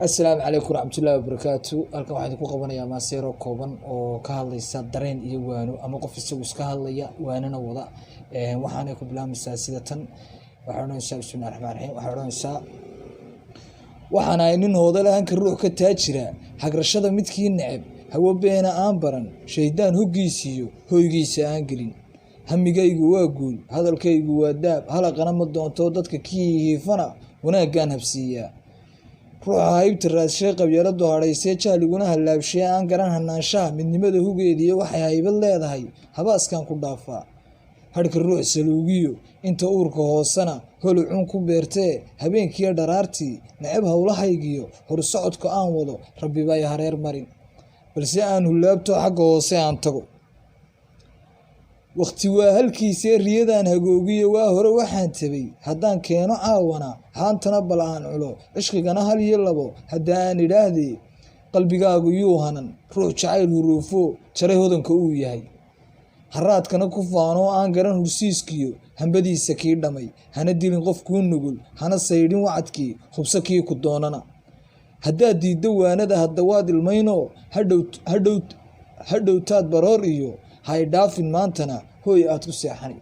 السلام عليكم ورحمة الله وبركاته. halkan waxaan ku qabanayaa maaseero kooban oo ka hadlaysa dareen iyo waano ama qof isagu iska hadlaya waanana wada waxaan ku bilaabmaysaa sida tan waxaan bismillaahi raxmaani raxiim waxaan ay nin hoodalahan ka ruux ka taajira hagrashada midkii neceb hawo beena aan baran shaydaan hoggiisiyo hoygiisa aan gelin hamigaygu waa guul hadalkaygu waa daab halaqana ma doonto dadka kii hiifana wanaagaan habsiiyaa ruuxa haybta raadshay qabyaaladu hadhaysee jahliguna hallaabshee aan garan hanaanshaha midnimada hugeediyo waxay haybad leedahay habaaskan ku dhaafaa harka ruux saluugiyo inta uurka hoosana holucun ku beertee habeenkiiyo dharaartii necab howlahaygiyo horsocodka aan wado rabbi bay hareer marin balse aan hulaabto xagga hoose aan tago waqti waa halkiisee riyadaan hagoogiyo waa hore waxaan tabay haddaan keeno caawana haantana bal aan culo cishqigana hal iyo labo hadda aan idhaahdee qalbigaagu yuu hanan ruux jacayl huruufo jaray hodanka uu yahay haraadkana ku faanoo aan garan hursiiskiyo hambadiisa kii dhamay hana dilin qof kuu nugul hana saydhin wacadkii hubso kii ku doonana haddaad diiddo waanada hadda waad ilmaynoo hadhowtaad baroor iyo hay dhaafin maantana hooy aad ku seexani